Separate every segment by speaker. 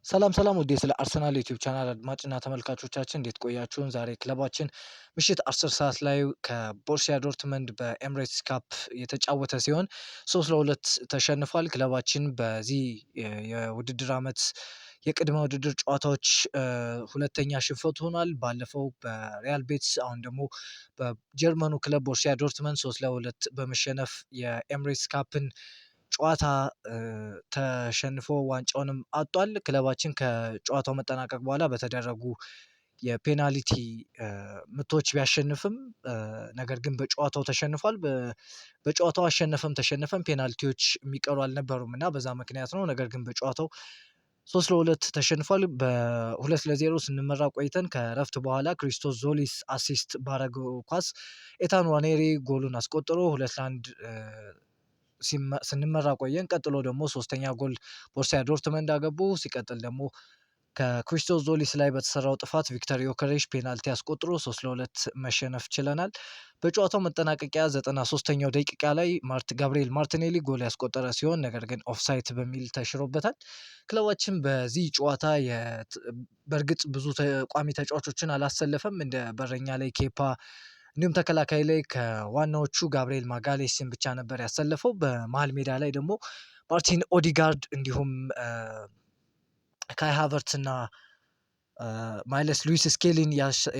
Speaker 1: ሰላም ሰላም ውዴ ስለ አርሰናል ዩቲዩብ ቻናል አድማጭና ተመልካቾቻችን እንዴት ቆያችሁን? ዛሬ ክለባችን ምሽት 10 ሰዓት ላይ ከቦርሲያ ዶርትመንድ በኤምሬትስ ካፕ የተጫወተ ሲሆን 3-2 ተሸንፏል። ክለባችን በዚህ የውድድር ዓመት የቅድመ ውድድር ጨዋታዎች ሁለተኛ ሽንፈት ሆኗል። ባለፈው በሪያል ቤትስ አሁን ደግሞ በጀርመኑ ክለብ ቦርሲያ ዶርትመንድ 3-2 በመሸነፍ የኤምሬትስ ካፕን ጨዋታ ተሸንፎ ዋንጫውንም አጧል። ክለባችን ከጨዋታው መጠናቀቅ በኋላ በተደረጉ የፔናልቲ ምቶች ቢያሸንፍም ነገር ግን በጨዋታው ተሸንፏል። በጨዋታው አሸነፈም ተሸነፈም ፔናልቲዎች የሚቀሩ አልነበሩም እና በዛ ምክንያት ነው። ነገር ግን በጨዋታው 3-2 ተሸንፏል። በ2-0 ስንመራ ቆይተን ከረፍት በኋላ ክሪስቶስ ዞሊስ አሲስት ባረገው ኳስ ኤታን ዋኔሪ ጎሉን አስቆጥሮ 2-1 ስንመራ ቆየን። ቀጥሎ ደግሞ ሶስተኛ ጎል ቦርሲያ ዶርትመንድ አገቡ። ሲቀጥል ደግሞ ከክሪስቶስ ዞሊስ ላይ በተሰራው ጥፋት ቪክተር ዮከሬሽ ፔናልቲ አስቆጥሮ 3-2 መሸነፍ ችለናል። በጨዋታው መጠናቀቂያ 93ኛው ደቂቃ ላይ ጋብሪኤል ማርቲኔሊ ጎል ያስቆጠረ ሲሆን ነገር ግን ኦፍሳይት በሚል ተሽሮበታል። ክለባችን በዚህ ጨዋታ በእርግጥ ብዙ ቋሚ ተጫዋቾችን አላሰለፈም። እንደ በረኛ ላይ ኬፓ እንዲሁም ተከላካይ ላይ ከዋናዎቹ ጋብሪኤል ማጋሌስን ብቻ ነበር ያሰለፈው። በመሃል ሜዳ ላይ ደግሞ ማርቲን ኦዲጋርድ እንዲሁም ካይ ሃቨርትስ እና ማይለስ ሉዊስ ስኬሊን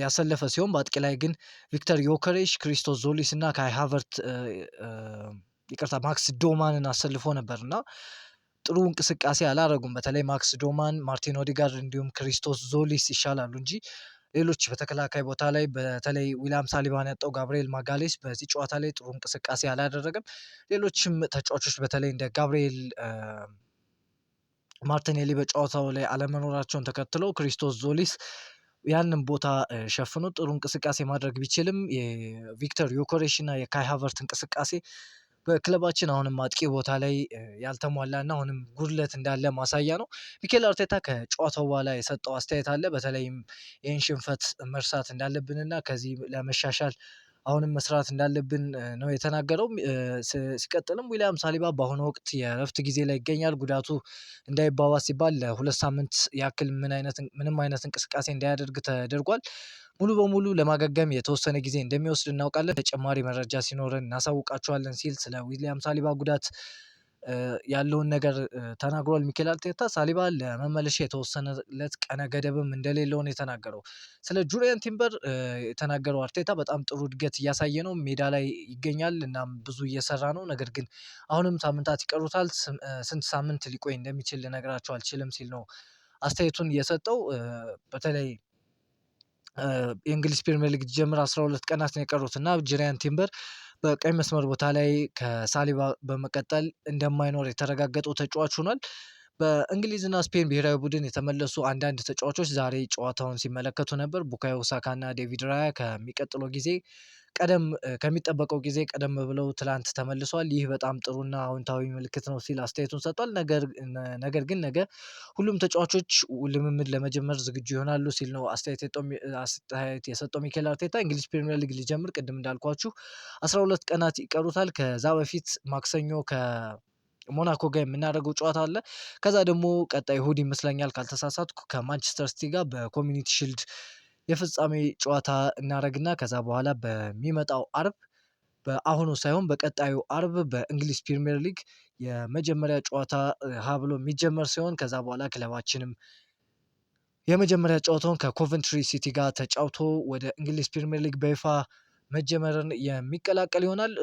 Speaker 1: ያሰለፈ ሲሆን በአጥቂ ላይ ግን ቪክተር ዮከሬሽ፣ ክሪስቶስ ዞሊስ እና ካይ ሃቨርት ማክስ ዶማንን አሰልፎ ነበር እና ጥሩ እንቅስቃሴ አላረጉም። በተለይ ማክስ ዶማን፣ ማርቲን ኦዲጋርድ እንዲሁም ክሪስቶስ ዞሊስ ይሻላሉ እንጂ ሌሎች በተከላካይ ቦታ ላይ በተለይ ዊሊያም ሳሊባን ያጣው ጋብሪኤል ማጋሌስ በዚህ ጨዋታ ላይ ጥሩ እንቅስቃሴ አላደረገም። ሌሎችም ተጫዋቾች በተለይ እንደ ጋብሪኤል ማርቲኔሊ በጨዋታው ላይ አለመኖራቸውን ተከትለው ክሪስቶስ ዞሊስ ያንን ቦታ ሸፍኖ ጥሩ እንቅስቃሴ ማድረግ ቢችልም የቪክተር ዮከሬሽ እና የካይ ሃቨርት እንቅስቃሴ በክለባችን አሁንም አጥቂ ቦታ ላይ ያልተሟላ እና አሁንም ጉድለት እንዳለ ማሳያ ነው። ሚኬል አርቴታ ከጨዋታው በኋላ የሰጠው አስተያየት አለ። በተለይም ይህን ሽንፈት መርሳት እንዳለብንና ከዚህ ለመሻሻል አሁንም መስራት እንዳለብን ነው የተናገረው። ሲቀጥልም ዊሊያም ሳሊባ በአሁኑ ወቅት የእረፍት ጊዜ ላይ ይገኛል። ጉዳቱ እንዳይባባስ ሲባል ለ2 ሳምንት ያክል ምንም አይነት እንቅስቃሴ እንዳያደርግ ተደርጓል። ሙሉ በሙሉ ለማገገም የተወሰነ ጊዜ እንደሚወስድ እናውቃለን። ተጨማሪ መረጃ ሲኖረን እናሳውቃችኋለን ሲል ስለ ዊሊያም ሳሊባ ጉዳት ያለውን ነገር ተናግሯል። ሚኬል አርቴታ ሳሊባ ለመመለሻ የተወሰነለት ቀነ ገደብም እንደሌለው ነው የተናገረው። ስለ ጁሪያን ቲምበር የተናገረው አርቴታ በጣም ጥሩ እድገት እያሳየ ነው፣ ሜዳ ላይ ይገኛል፣ እናም ብዙ እየሰራ ነው። ነገር ግን አሁንም ሳምንታት ይቀሩታል፣ ስንት ሳምንት ሊቆይ እንደሚችል ልነግራቸው አልችልም ሲል ነው አስተያየቱን እየሰጠው። በተለይ የእንግሊዝ ፕሪሚየር ሊግ ጀምር 12 ቀናት ነው የቀሩት እና ጁሪያን ቲምበር በቀኝ መስመር ቦታ ላይ ከሳሊባ በመቀጠል እንደማይኖር የተረጋገጠው ተጫዋች ሆኗል። በእንግሊዝና ስፔን ብሔራዊ ቡድን የተመለሱ አንዳንድ ተጫዋቾች ዛሬ ጨዋታውን ሲመለከቱ ነበር። ቡካዮ ሳካ እና ዴቪድ ራያ ከሚጠበቀው ጊዜ ቀደም ብለው ትላንት ተመልሷል። ይህ በጣም ጥሩና አዎንታዊ ምልክት ነው ሲል አስተያየቱን ሰጥቷል። ነገር ግን ነገ ሁሉም ተጫዋቾች ልምምድ ለመጀመር ዝግጁ ይሆናሉ ሲል ነው አስተያየት የሰጠው ሚኬል አርቴታ። እንግሊዝ ፕሪሚየር ሊግ ሊጀምር ቅድም እንዳልኳችሁ 12 ቀናት ይቀሩታል። ከዛ በፊት ማክሰኞ ሞናኮ ጋር የምናደርገው ጨዋታ አለ። ከዛ ደግሞ ቀጣይ እሁድ ይመስለኛል ካልተሳሳትኩ ከማንቸስተር ሲቲ ጋር በኮሚኒቲ ሺልድ የፍጻሜ ጨዋታ እናደርግና ከዛ በኋላ በሚመጣው አርብ በአሁኑ ሳይሆን በቀጣዩ አርብ በእንግሊዝ ፕሪሚየር ሊግ የመጀመሪያ ጨዋታ ብሎ የሚጀመር ሲሆን ከዛ በኋላ ክለባችንም የመጀመሪያ ጨዋታውን ከኮቨንትሪ ሲቲ ጋር ተጫውቶ ወደ እንግሊዝ ፕሪሚየር ሊግ በይፋ መጀመርን የሚቀላቀል ይሆናል።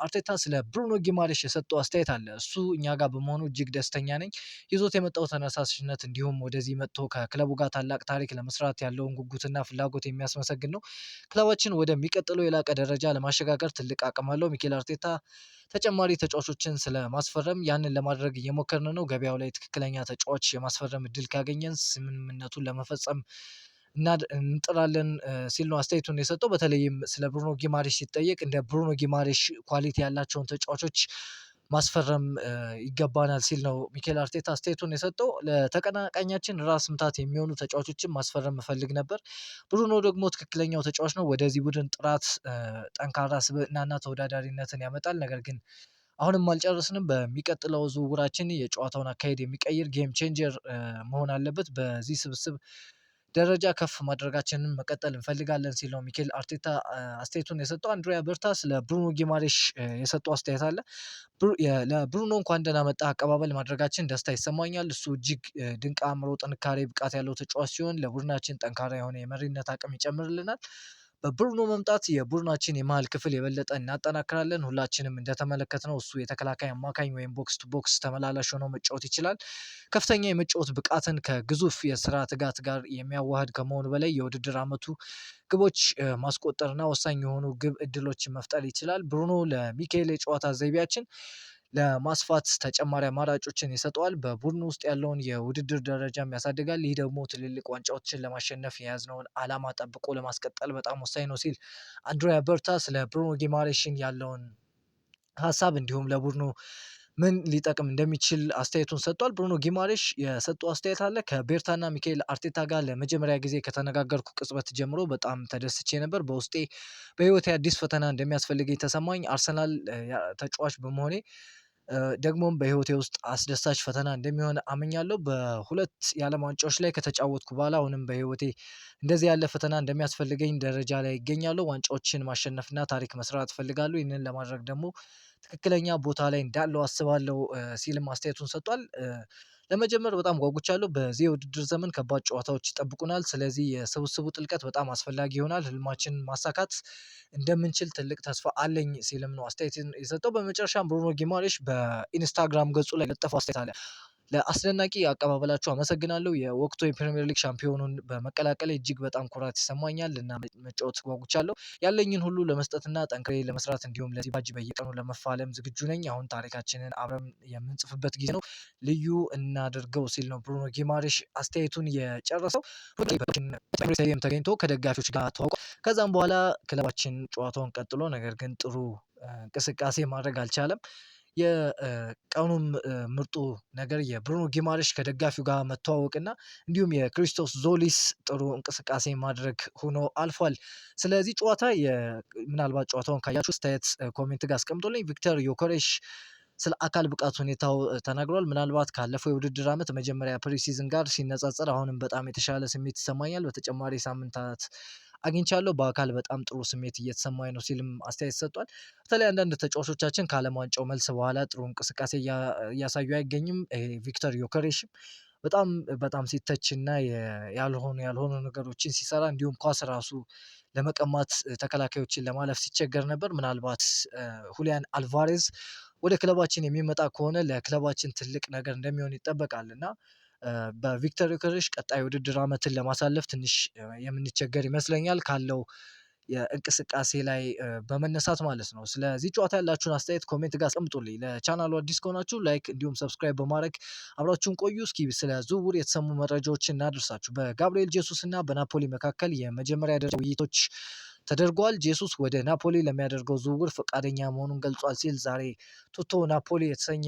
Speaker 1: አርቴታ ስለ ብሩኖ ጊማሬሽ የሰጠው አስተያየት አለ። እሱ እኛ ጋር በመሆኑ እጅግ ደስተኛ ነኝ። ይዞት የመጣው ተነሳሽነት እንዲሁም ወደዚህ መጥቶ ከክለቡ ጋር ታላቅ ታሪክ ለመስራት ያለውን ጉጉትና ፍላጎት የሚያስመሰግን ነው። ክለባችን ወደሚቀጥለው የላቀ ደረጃ ለማሸጋገር ትልቅ አቅም አለው። ሚኬል አርቴታ ተጨማሪ ተጫዋቾችን ስለማስፈረም ያንን ለማድረግ እየሞከርን ነው። ገበያው ላይ ትክክለኛ ተጫዋች የማስፈረም እድል ካገኘን ስምምነቱን ለመፈጸም እንጥራለን ሲል ነው አስተያየቱን የሰጠው። በተለይም ስለ ብሩኖ ጊማሬሽ ሲጠየቅ እንደ ብሩኖ ጊማሬሽ ኳሊቲ ያላቸውን ተጫዋቾች ማስፈረም ይገባናል ሲል ነው ሚኬል አርቴታ አስተያየቱን የሰጠው። ለተቀናቃኛችን ራስ ምታት የሚሆኑ ተጫዋቾችን ማስፈረም እፈልግ ነበር። ብሩኖ ደግሞ ትክክለኛው ተጫዋች ነው። ወደዚህ ቡድን ጥራት፣ ጠንካራ ስብዕናና ተወዳዳሪነትን ያመጣል። ነገር ግን አሁንም አልጨረስንም። በሚቀጥለው ዝውውራችን የጨዋታውን አካሄድ የሚቀይር ጌም ቼንጀር መሆን አለበት። በዚህ ስብስብ ደረጃ ከፍ ማድረጋችንን መቀጠል እንፈልጋለን ሲል ነው ሚኬል አርቴታ አስተያየቱን የሰጠው። አንድሪያ በርታ ስለ ብሩኖ ጊማሬሽ የሰጠው አስተያየት አለ። ለብሩኖ እንኳን ደህና መጣ አቀባበል ማድረጋችን ደስታ ይሰማኛል። እሱ እጅግ ድንቅ አእምሮ፣ ጥንካሬ፣ ብቃት ያለው ተጫዋች ሲሆን ለቡድናችን ጠንካራ የሆነ የመሪነት አቅም ይጨምርልናል። በብሩኖ መምጣት የቡድናችን የመሃል ክፍል የበለጠ እናጠናክራለን። ሁላችንም እንደተመለከትነው እሱ የተከላካይ አማካኝ ወይም ቦክስ ቱ ቦክስ ተመላላሽ ሆኖ መጫወት ይችላል። ከፍተኛ የመጫወት ብቃትን ከግዙፍ የስራ ትጋት ጋር የሚያዋህድ ከመሆኑ በላይ የውድድር ዓመቱ ግቦች ማስቆጠርና ወሳኝ የሆኑ ግብ እድሎችን መፍጠር ይችላል። ብሩኖ ለሚካኤል የጨዋታ ዘይቤያችን ለማስፋት ተጨማሪ አማራጮችን ይሰጠዋል። በቡድኑ ውስጥ ያለውን የውድድር ደረጃም ያሳድጋል። ይህ ደግሞ ትልልቅ ዋንጫዎችን ለማሸነፍ የያዝነውን ዓላማ ጠብቆ ለማስቀጠል በጣም ወሳኝ ነው ሲል አንድሪያ በርታ ስለ ብሩኖ ጊማሬሽን ያለውን ሀሳብ እንዲሁም ለቡድኑ ምን ሊጠቅም እንደሚችል አስተያየቱን ሰጥቷል። ብሩኖ ጊማሬሽ የሰጠው አስተያየት አለ። ከቤርታና ሚካኤል አርቴታ ጋር ለመጀመሪያ ጊዜ ከተነጋገርኩ ቅጽበት ጀምሮ በጣም ተደስቼ ነበር። በውስጤ በህይወቴ አዲስ ፈተና እንደሚያስፈልገኝ ተሰማኝ። አርሰናል ተጫዋች በመሆኔ ደግሞም በህይወቴ ውስጥ አስደሳች ፈተና እንደሚሆን አምኛለሁ። በሁለት የዓለም ዋንጫዎች ላይ ከተጫወትኩ በኋላ አሁንም በህይወቴ እንደዚህ ያለ ፈተና እንደሚያስፈልገኝ ደረጃ ላይ ይገኛለሁ። ዋንጫዎችን ማሸነፍና ታሪክ መስራት እፈልጋለሁ። ይህንን ለማድረግ ደግሞ ትክክለኛ ቦታ ላይ እንዳለው አስባለሁ ሲልም አስተያየቱን ሰጥቷል። ለመጀመር በጣም ጓጉቻለሁ። በዚህ የውድድር ዘመን ከባድ ጨዋታዎች ይጠብቁናል። ስለዚህ የስብስቡ ጥልቀት በጣም አስፈላጊ ይሆናል። ህልማችንን ማሳካት እንደምንችል ትልቅ ተስፋ አለኝ ሲልም ነው አስተያየትን የሰጠው። በመጨረሻም ብሩኖ ጊማሬሽ በኢንስታግራም ገጹ ላይ ለጠፈው አስተያየት አለ። ለአስደናቂ አቀባበላችሁ አመሰግናለሁ። የወቅቱ የፕሪሚየር ሊግ ሻምፒዮኑን በመቀላቀል እጅግ በጣም ኩራት ይሰማኛል እና መጫወት ጓጉቻለሁ። ያለኝን ሁሉ ለመስጠትና ጠንክሬ ለመስራት እንዲሁም ለዚህ ባጅ በየቀኑ ለመፋለም ዝግጁ ነኝ። አሁን ታሪካችንን አብረን የምንጽፍበት ጊዜ ነው። ልዩ እናድርገው ሲል ነው ብሩኖ ጊማሬሽ አስተያየቱን የጨረሰው። ስታዲየም ተገኝቶ ከደጋፊዎች ጋር ተዋውቋል። ከዛም በኋላ ክለባችን ጨዋታውን ቀጥሎ ነገር ግን ጥሩ እንቅስቃሴ ማድረግ አልቻለም። የቀኑም ምርጡ ነገር የብሩኖ ጊማሬሽ ከደጋፊው ጋር መተዋወቅና እንዲሁም የክሪስቶስ ዞሊስ ጥሩ እንቅስቃሴ ማድረግ ሆኖ አልፏል። ስለዚህ ጨዋታ ምናልባት ጨዋታውን ካያችሁ አስተያየት ኮሜንት ጋር አስቀምጦልኝ። ቪክተር ዮከሬሽ ስለ አካል ብቃት ሁኔታው ተናግሯል። ምናልባት ካለፈው የውድድር ዓመት መጀመሪያ ፕሪሲዝን ጋር ሲነጻጸር አሁንም በጣም የተሻለ ስሜት ይሰማኛል። በተጨማሪ ሳምንታት አግኝቻለሁ። በአካል በጣም ጥሩ ስሜት እየተሰማኝ ነው ሲልም አስተያየት ሰጥቷል። በተለይ አንዳንድ ተጫዋቾቻችን ከዓለም ዋንጫው መልስ በኋላ ጥሩ እንቅስቃሴ እያሳዩ አይገኝም። ቪክተር ዮከሬሽም በጣም ሲተችና ያልሆኑ ነገሮችን ሲሰራ እንዲሁም ኳስ ራሱ ለመቀማት ተከላካዮችን ለማለፍ ሲቸገር ነበር። ምናልባት ሁሊያን አልቫሬዝ ወደ ክለባችን የሚመጣ ከሆነ ለክለባችን ትልቅ ነገር እንደሚሆን ይጠበቃል እና በቪክተር ዮከሬሽ ቀጣይ ውድድር ዓመትን ለማሳለፍ ትንሽ የምንቸገር ይመስለኛል ካለው የእንቅስቃሴ ላይ በመነሳት ማለት ነው። ስለዚህ ጨዋታ ያላችሁን አስተያየት ኮሜንት ጋር አስቀምጡልኝ። ለቻናሉ አዲስ ከሆናችሁ ላይክ እንዲሁም ሰብስክራይብ በማድረግ አብራችሁን ቆዩ። እስኪ ስለ ዝውውር የተሰሙ መረጃዎችን እናደርሳችሁ። በጋብሪኤል ጄሱስ እና በናፖሊ መካከል የመጀመሪያ ደረጃ ውይይቶች ተደርጓል። ጄሱስ ወደ ናፖሊ ለሚያደርገው ዝውውር ፈቃደኛ መሆኑን ገልጿል ሲል ዛሬ ቱቶ ናፖሊ የተሰኘ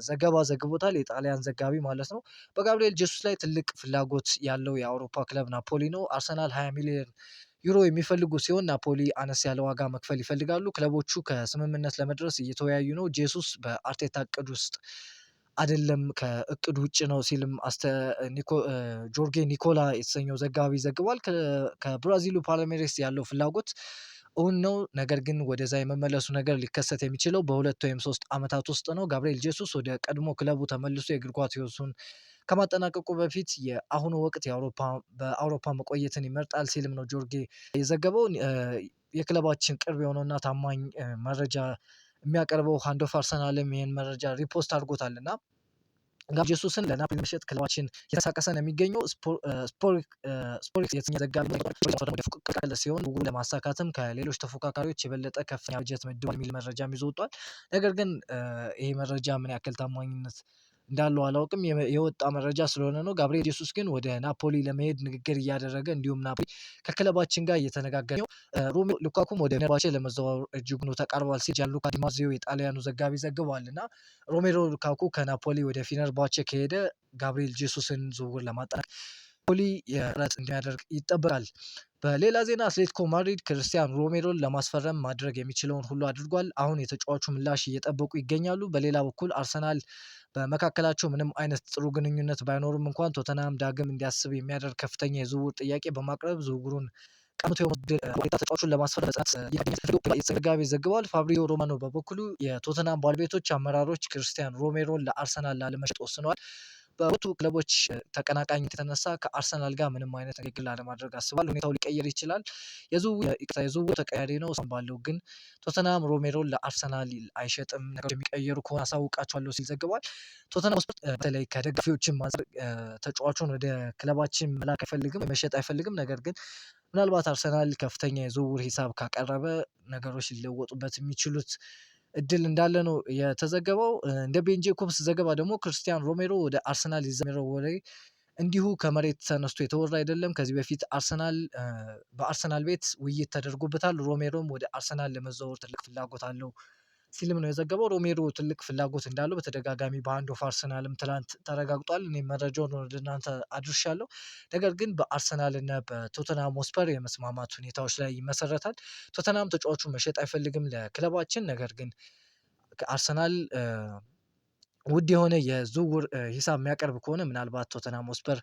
Speaker 1: ዘገባ ዘግቦታል። የጣሊያን ዘጋቢ ማለት ነው። በጋብሪኤል ጄሱስ ላይ ትልቅ ፍላጎት ያለው የአውሮፓ ክለብ ናፖሊ ነው። አርሰናል 20 ሚሊዮን ዩሮ የሚፈልጉ ሲሆን ናፖሊ አነስ ያለ ዋጋ መክፈል ይፈልጋሉ። ክለቦቹ ከስምምነት ለመድረስ እየተወያዩ ነው። ጄሱስ በአርቴታ እቅድ ውስጥ አይደለም ከእቅድ ውጭ ነው ሲልም ጆርጌ ኒኮላ የተሰኘው ዘጋቢ ዘግቧል። ከብራዚሉ ፓልሜሬስ ያለው ፍላጎት እውን ነው። ነገር ግን ወደዛ የመመለሱ ነገር ሊከሰት የሚችለው በ2 ወይም 3 ዓመታት ውስጥ ነው። ጋብሪኤል ጄሱስ ወደ ቀድሞ ክለቡ ተመልሶ የእግር ኳስ ሕይወቱን ከማጠናቀቁ በፊት የአሁኑ ወቅት በአውሮፓ መቆየትን ይመርጣል ሲልም ነው ጆርጌ የዘገበው። የክለባችን ቅርብ የሆነውና ታማኝ መረጃ የሚያቀርበው ሃንድ ኦፍ አርሰናልም ይህን መረጃ ሪፖስት አድርጎታል እና ጋብሪኤል ጄሱስን ለናፖሊ መሸጥ ክለባችን እየተንቀሳቀሰ ነው የሚገኘው። ስፖሪክስ የተሰኘ ዘጋቢ ወደ ፉክክር ሲሆን ለማሳካትም ከሌሎች ተፎካካሪዎች የበለጠ ከፍተኛ በጀት መድቧል የሚል መረጃም ይዞ ወጥቷል። ነገር ግን ይሄ መረጃ ምን ያክል ታማኝነት እንዳለው አላውቅም። የወጣ መረጃ ስለሆነ ነው። ጋብሪኤል ጄሱስ ግን ወደ ናፖሊ ለመሄድ ንግግር እያደረገ እንዲሁም ናፖሊ ከክለባችን ጋር እየተነጋገረ ነው። ሮሜሎ ሉካኩም ወደ ፌነርባቼ ለመዘዋወር እጅጉን ተቃርቧል ሲል ጃንሉካ ዲማዚዮ የጣሊያኑ ዘጋቢ ዘግቧል እና ሮሜሎ ሉካኩ ከናፖሊ ወደ ፌነርባቼ ከሄደ ጋብሪኤል ጄሱስን ዝውውር ለማጠናቀቅ ናፖሊ ጥረት እንደሚያደርግ ይጠበቃል። በሌላ ዜና አትሌቲኮ ማድሪድ ክርስቲያን ሮሜሮን ለማስፈረም ማድረግ የሚችለውን ሁሉ አድርጓል። አሁን የተጫዋቹ ምላሽ እየጠበቁ ይገኛሉ። በሌላ በኩል አርሰናል በመካከላቸው ምንም አይነት ጥሩ ግንኙነት ባይኖርም እንኳን ቶተንሃም ዳግም እንዲያስብ የሚያደርግ ከፍተኛ የዝውውር ጥያቄ በማቅረብ ዝውውሩን ቀምቶ የመውሰድ ሁኔታ ተጫዋቹን ለማስፈረም በጽናት ዘጋቢ ዘግቧል። ፋብሪዮ ሮማኖ በበኩሉ የቶተንሃም ባለቤቶች አመራሮች ክርስቲያን ሮሜሮን ለአርሰናል ላለመሸጥ ወስነዋል። በሁለቱ ክለቦች ተቀናቃኝ የተነሳ ከአርሰናል ጋር ምንም አይነት ንግግር ላለማድረግ አስቧል። ሁኔታው ሊቀየር ይችላል። የዝውውር ተቀያሪ ነው። እስካሁን ባለው ግን ቶተንሃም ሮሜሮን ለአርሰናል አይሸጥም፣ ነገሮች የሚቀየሩ ከሆነ አሳውቃቸዋለሁ ሲል ዘግቧል። ቶተንሃም ስፖርት በተለይ ከደጋፊዎችም አንፃር ተጫዋቹን ወደ ክለባችን መላክ አይፈልግም፣ መሸጥ አይፈልግም። ነገር ግን ምናልባት አርሰናል ከፍተኛ የዝውውር ሂሳብ ካቀረበ ነገሮች ሊለወጡበት የሚችሉት እድል እንዳለ ነው የተዘገበው። እንደ ቤን ጄኮብስ ዘገባ ደግሞ ክርስቲያን ሮሜሮ ወደ አርሰናል የዘመረው ወሬ እንዲሁ ከመሬት ተነስቶ የተወራ አይደለም። ከዚህ በፊት በአርሰናል ቤት ውይይት ተደርጎበታል። ሮሜሮም ወደ አርሰናል ለመዘዋወር ትልቅ ፍላጎት አለው ሲልም ነው የዘገበው። ሮሜሮ ትልቅ ፍላጎት እንዳለው በተደጋጋሚ በአንድ ኦፍ አርሰናልም ትላንት ተረጋግጧል። እኔ መረጃውን ወደ እናንተ አድርሻለሁ። ነገር ግን በአርሰናል እና በቶተንሃም ሆትስፐር የመስማማት ሁኔታዎች ላይ ይመሰረታል። ቶተንሃም ተጫዋቹን መሸጥ አይፈልግም ለክለባችን። ነገር ግን ከአርሰናል ውድ የሆነ የዝውውር ሂሳብ የሚያቀርብ ከሆነ ምናልባት ቶተንሃም ሆትስፐር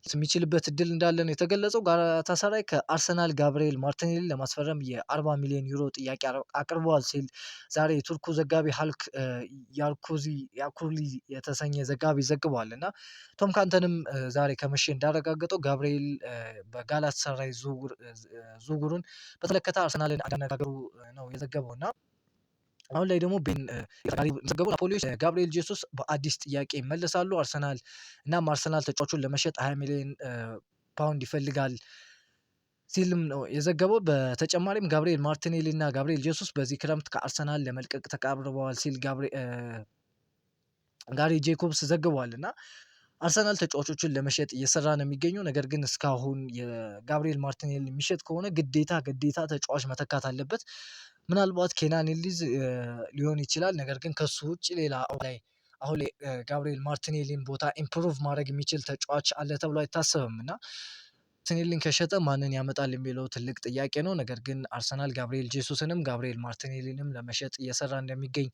Speaker 1: የሚችልበት እድል እንዳለ ነው የተገለጸው። ጋላታሳራይ ከአርሰናል ጋብርኤል ማርቲኔሊ ለማስፈረም የ40 ሚሊዮን ዩሮ ጥያቄ አቅርበዋል ሲል ዛሬ የቱርኩ ዘጋቢ ሀልክ ያኩርሊ የተሰኘ ዘጋቢ ዘግቧል። እና ቶም ካንተንም ዛሬ ከመሸ እንዳረጋገጠው ጋብርኤል በጋላታሳራይ ዝውውሩን በተመለከተ አርሰናልን አነጋገሩ ነው የዘገበው። እና አሁን ላይ ደግሞ ዘገበው ናፖሊዎች ጋብርኤል ጄሱስ በአዲስ ጥያቄ ይመለሳሉ። እናም አርሰናል ተጫዋቹን ለመሸጥ 20 ሚሊዮን ፓውንድ ይፈልጋል ሲልም ነው የዘገበው። በተጨማሪም ጋብርኤል ማርቲኔሊ እና ጋብርኤል ጄሱስ በዚህ ክረምት ከአርሰናል ለመልቀቅ ተቃርበዋል ሲል ጋሪ ጄኮብስ ዘግቧል። እና አርሰናል ተጫዋቾችን ለመሸጥ እየሰራ ነው የሚገኘው። ነገር ግን እስካሁን የጋብርኤል ማርቲኔሊ የሚሸጥ ከሆነ ግዴታ ተጫዋች መተካት አለበት። ምናልባት ኬናን ይልዲዝ ሊሆን ይችላል። ነገር ግን ከሱ ውጭ ሌላ አሁን ላይ ጋብርኤል ማርቲኔሊን ቦታ ኢምፕሩቭ ማድረግ የሚችል ተጫዋች አለ ተብሎ አይታሰብም። እና ማርቲኔሊን ከሸጠ ማንን ያመጣል የሚለው ትልቅ ጥያቄ ነው። ነገር ግን አርሰናል ጋብርኤል ጄሱስንም ጋብርኤል ማርቲኔሊንም ለመሸጥ እየሰራ እንደሚገኝ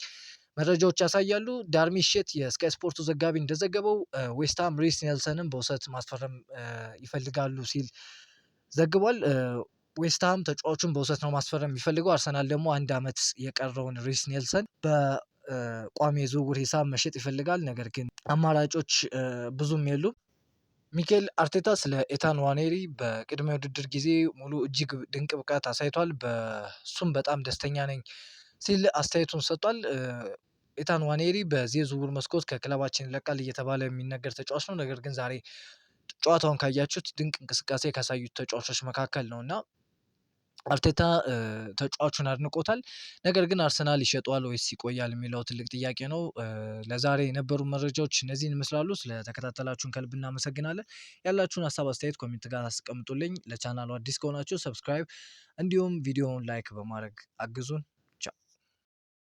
Speaker 1: መረጃዎች ያሳያሉ። ዳርሚ ሼት የስካይ ስፖርቱ ዘጋቢ እንደዘገበው ዌስትሃም ሪስ ኔልሰንን በውሰት ማስፈረም ይፈልጋሉ ሲል ዘግቧል። ዌስትሃም ተጫዋቹን በውሰት ነው ማስፈረም የሚፈልገው። አርሰናል ደግሞ 1 ዓመት የቀረውን ሪስ ኔልሰን በቋሚ የዝውውር ሂሳብ መሸጥ ይፈልጋል። ነገር ግን አማራጮች ብዙም የሉም። ሚኬል አርቴታ ስለ ኤታን ዋኔሪ በቅድመ ውድድር ጊዜ ሙሉ እጅግ ድንቅ ብቃት አሳይቷል፣ በሱም በጣም ደስተኛ ነኝ ሲል አስተያየቱን ሰጥቷል። ኤታን ዋኔሪ በዚህ የዝውውር መስኮት ከክለባችን ይለቃል እየተባለ የሚነገር ተጫዋች ነው። ነገር ግን ዛሬ ጨዋታውን ካያችሁት ድንቅ እንቅስቃሴ ካሳዩት ተጫዋቾች መካከል ነው። እና አርቴታ ተጫዋቹን አድንቆታል። ነገር ግን አርሰናል ይሸጠዋል ወይስ ይቆያል የሚለው ትልቅ ጥያቄ ነው። ለዛሬ የነበሩ መረጃዎች እነዚህን ይመስላሉ። ስለተከታተላችሁን ከልብ እናመሰግናለን። ያላችሁን ሀሳብ አስተያየት ኮሜንት ጋር አስቀምጡልኝ። ለቻናሉ አዲስ ከሆናችሁ ሰብስክራይብ እንዲሁም ቪዲዮውን ላይክ በማድረግ አግዙን።